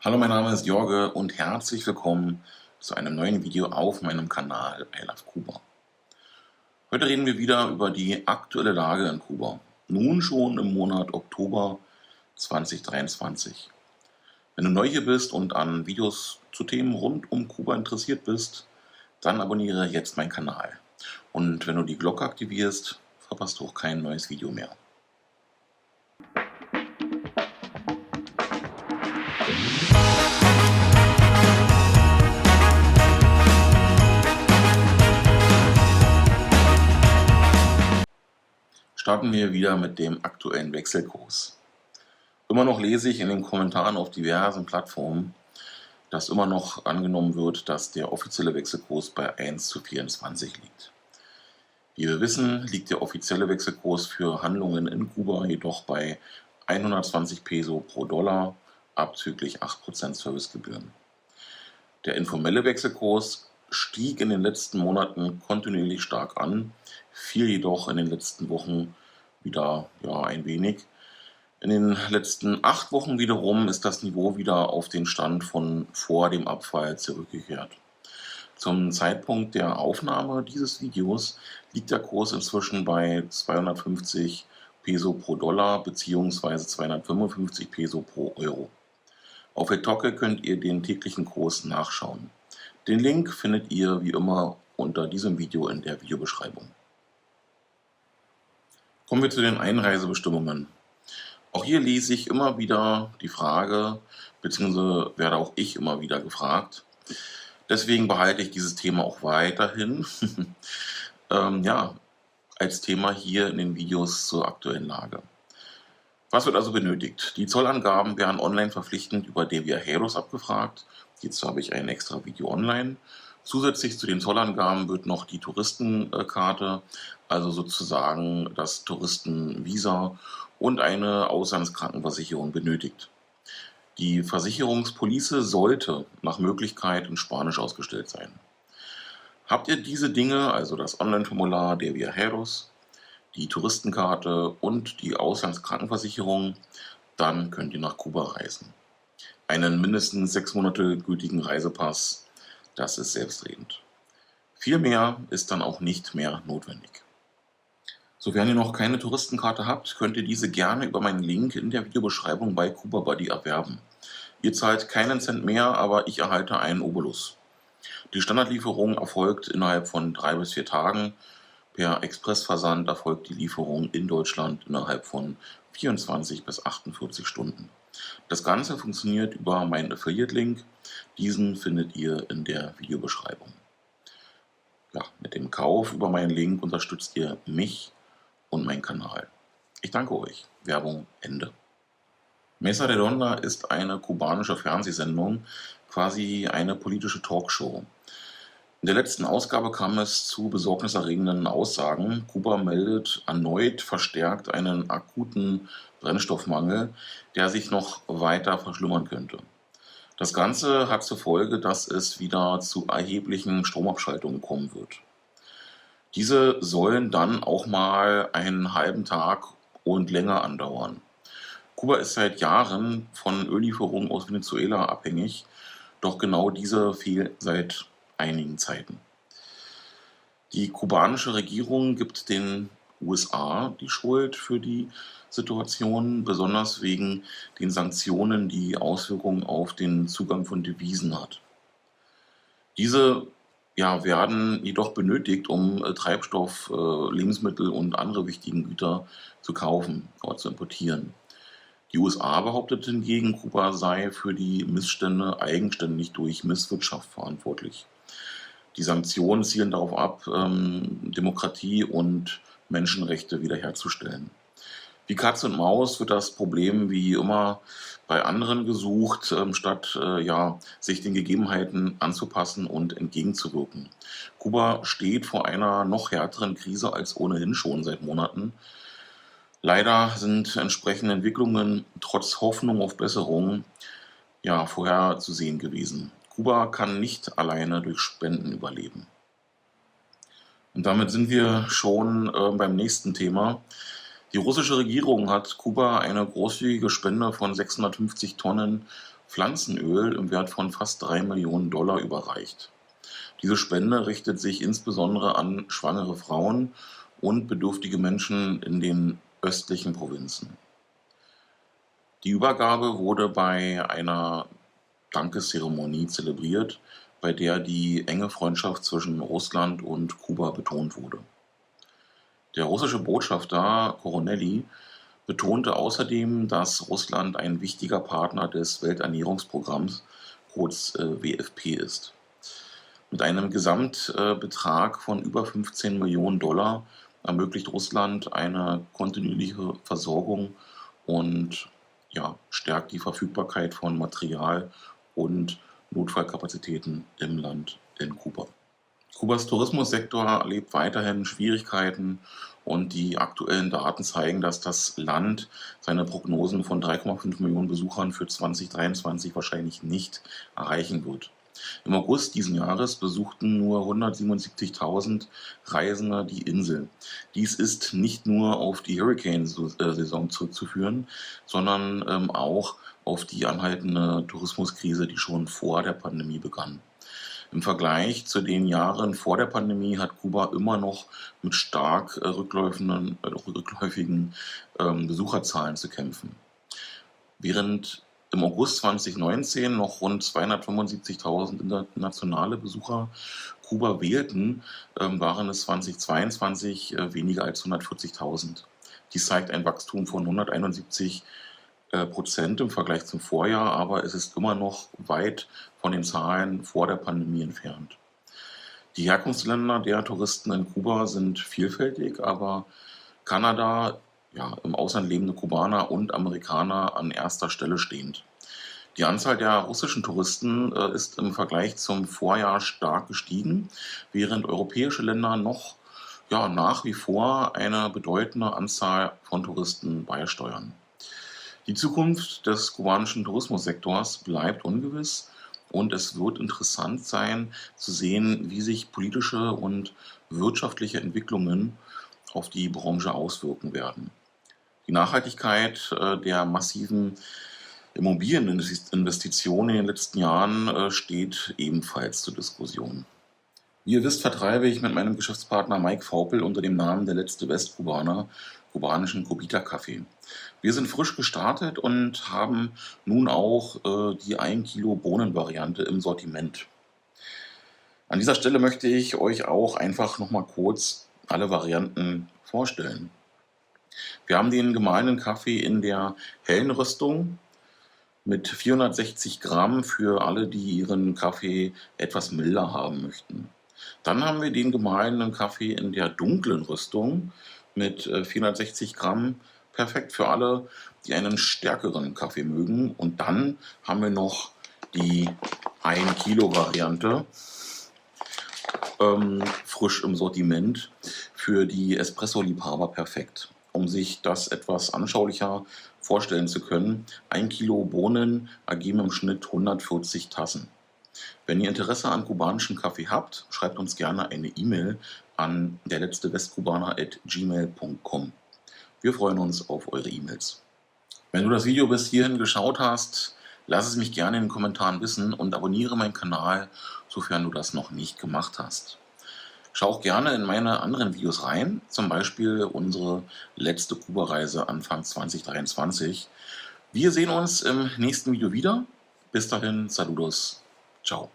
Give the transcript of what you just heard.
Hallo, mein Name ist Jorge und herzlich willkommen zu einem neuen Video auf meinem Kanal I Love Kuba. Heute reden wir wieder über die aktuelle Lage in Kuba, nun schon im Monat Oktober 2023. Wenn du neu hier bist und an Videos zu Themen rund um Kuba interessiert bist, dann abonniere jetzt meinen Kanal. Und wenn du die Glocke aktivierst, verpasst du auch kein neues Video mehr. Starten wir wieder mit dem aktuellen Wechselkurs. Immer noch lese ich in den Kommentaren auf diversen Plattformen, dass immer noch angenommen wird, dass der offizielle Wechselkurs bei 1:24 liegt. Wie wir wissen, liegt der offizielle Wechselkurs für Handlungen in Kuba jedoch bei 120 Peso pro Dollar, abzüglich 8% Servicegebühren. Der informelle Wechselkurs stieg in den letzten Monaten kontinuierlich stark an, fiel jedoch in den letzten Wochen wieder ein wenig. In den letzten 8 Wochen wiederum ist das Niveau wieder auf den Stand von vor dem Abfall zurückgekehrt. Zum Zeitpunkt der Aufnahme dieses Videos liegt der Kurs inzwischen bei 250 Peso pro Dollar bzw. 255 Peso pro Euro. Auf Etocke könnt ihr den täglichen Kurs nachschauen. Den Link findet ihr wie immer unter diesem Video in der Videobeschreibung. Kommen wir zu den Einreisebestimmungen. Auch hier lese ich immer wieder die Frage, beziehungsweise werde auch ich immer wieder gefragt. Deswegen behalte ich dieses Thema auch weiterhin als Thema hier in den Videos zur aktuellen Lage. Was wird also benötigt? Die Zollangaben werden online verpflichtend über De Viajeros abgefragt. Hierzu habe ich ein extra Video online. Zusätzlich zu den Zollangaben wird noch die Touristenkarte, also sozusagen das Touristenvisa und eine Auslandskrankenversicherung benötigt. Die Versicherungspolice sollte nach Möglichkeit in Spanisch ausgestellt sein. Habt ihr diese Dinge, also das Online-Formular De Viajeros, die Touristenkarte und die Auslandskrankenversicherung, dann könnt ihr nach Kuba reisen. Einen mindestens 6 Monate gültigen Reisepass, das ist selbstredend. Viel mehr ist dann auch nicht mehr notwendig. Sofern ihr noch keine Touristenkarte habt, könnt ihr diese gerne über meinen Link in der Videobeschreibung bei Kuba Buddy erwerben. Ihr zahlt keinen Cent mehr, aber ich erhalte einen Obolus. Die Standardlieferung erfolgt innerhalb von 3 bis 4 Tagen. Per Expressversand erfolgt die Lieferung in Deutschland innerhalb von 24 bis 48 Stunden. Das Ganze funktioniert über meinen Affiliate-Link. Diesen findet ihr in der Videobeschreibung. Ja, mit dem Kauf über meinen Link unterstützt ihr mich und meinen Kanal. Ich danke euch. Werbung Ende. Mesa Redonda ist eine kubanische Fernsehsendung, quasi eine politische Talkshow. In der letzten Ausgabe kam es zu besorgniserregenden Aussagen. Kuba meldet erneut verstärkt einen akuten Brennstoffmangel, der sich noch weiter verschlimmern könnte. Das Ganze hat zur Folge, dass es wieder zu erheblichen Stromabschaltungen kommen wird. Diese sollen dann auch mal einen halben Tag und länger andauern. Kuba ist seit Jahren von Öllieferungen aus Venezuela abhängig, doch genau diese fehlen seit einigen Zeiten. Die kubanische Regierung gibt den USA die Schuld für die Situation, besonders wegen den Sanktionen, die Auswirkungen auf den Zugang von Devisen hat. Diese werden jedoch benötigt, um Treibstoff, Lebensmittel und andere wichtigen Güter zu kaufen oder zu importieren. Die USA behauptet hingegen, Kuba sei für die Missstände eigenständig durch Misswirtschaft verantwortlich. Die Sanktionen zielen darauf ab, Demokratie und Menschenrechte wiederherzustellen. Wie Katz und Maus wird das Problem wie immer bei anderen gesucht, statt sich den Gegebenheiten anzupassen und entgegenzuwirken. Kuba steht vor einer noch härteren Krise als ohnehin schon seit Monaten. Leider sind entsprechende Entwicklungen trotz Hoffnung auf Besserung vorherzusehen gewesen. Kuba kann nicht alleine durch Spenden überleben. Und damit sind wir schon beim nächsten Thema. Die russische Regierung hat Kuba eine großzügige Spende von 650 Tonnen Pflanzenöl im Wert von fast 3 Millionen Dollar überreicht. Diese Spende richtet sich insbesondere an schwangere Frauen und bedürftige Menschen in den östlichen Provinzen. Die Übergabe wurde bei einer Dankeszeremonie zelebriert, bei der die enge Freundschaft zwischen Russland und Kuba betont wurde. Der russische Botschafter Coronelli betonte außerdem, dass Russland ein wichtiger Partner des Welternährungsprogramms, kurz WFP, ist. Mit einem Gesamtbetrag von über 15 Millionen Dollar ermöglicht Russland eine kontinuierliche Versorgung und stärkt die Verfügbarkeit von Material und Notfallkapazitäten im Land in Kuba. Kubas Tourismussektor erlebt weiterhin Schwierigkeiten und die aktuellen Daten zeigen, dass das Land seine Prognosen von 3,5 Millionen Besuchern für 2023 wahrscheinlich nicht erreichen wird. Im August diesen Jahres besuchten nur 177.000 Reisende die Insel. Dies ist nicht nur auf die Hurricane-Saison zurückzuführen, sondern auch auf die anhaltende Tourismuskrise, die schon vor der Pandemie begann. Im Vergleich zu den Jahren vor der Pandemie hat Kuba immer noch mit stark rückläufigen Besucherzahlen zu kämpfen. Während im August 2019 noch rund 275.000 internationale Besucher Kuba wählten, waren es 2022 weniger als 140.000. Dies zeigt ein Wachstum von 171% im Vergleich zum Vorjahr, aber es ist immer noch weit von den Zahlen vor der Pandemie entfernt. Die Herkunftsländer der Touristen in Kuba sind vielfältig, aber Kanada, im Ausland lebende Kubaner und Amerikaner an erster Stelle stehend. Die Anzahl der russischen Touristen ist im Vergleich zum Vorjahr stark gestiegen, während europäische Länder noch nach wie vor eine bedeutende Anzahl von Touristen beisteuern. Die Zukunft des kubanischen Tourismussektors bleibt ungewiss und es wird interessant sein zu sehen, wie sich politische und wirtschaftliche Entwicklungen auf die Branche auswirken werden. Die Nachhaltigkeit der massiven Immobilieninvestitionen in den letzten Jahren steht ebenfalls zur Diskussion. Wie ihr wisst, vertreibe ich mit meinem Geschäftspartner Mike Vaupel unter dem Namen Der letzte Westkubaner kubanischen Kubita-Kaffee. Wir sind frisch gestartet und haben nun auch die 1 Kilo Bohnen-Variante im Sortiment. An dieser Stelle möchte ich euch auch einfach nochmal kurz alle Varianten vorstellen. Wir haben den gemahlenen Kaffee in der hellen Röstung mit 460 Gramm für alle, die ihren Kaffee etwas milder haben möchten. Dann haben wir den gemahlenen Kaffee in der dunklen Röstung mit 460 Gramm, perfekt für alle, die einen stärkeren Kaffee mögen. Und dann haben wir noch die 1 Kilo Variante, frisch im Sortiment, für die Espresso-Liebhaber perfekt. Um sich das etwas anschaulicher vorstellen zu können, 1 Kilo Bohnen ergeben im Schnitt 140 Tassen. Wenn ihr Interesse an kubanischen Kaffee habt, schreibt uns gerne eine E-Mail an derletztewestkubaner@gmail.com. Wir freuen uns auf eure E-Mails. Wenn du das Video bis hierhin geschaut hast, lass es mich gerne in den Kommentaren wissen und abonniere meinen Kanal, sofern du das noch nicht gemacht hast. Schau auch gerne in meine anderen Videos rein, zum Beispiel unsere letzte Kuba-Reise Anfang 2023. Wir sehen uns im nächsten Video wieder. Bis dahin, saludos, ciao.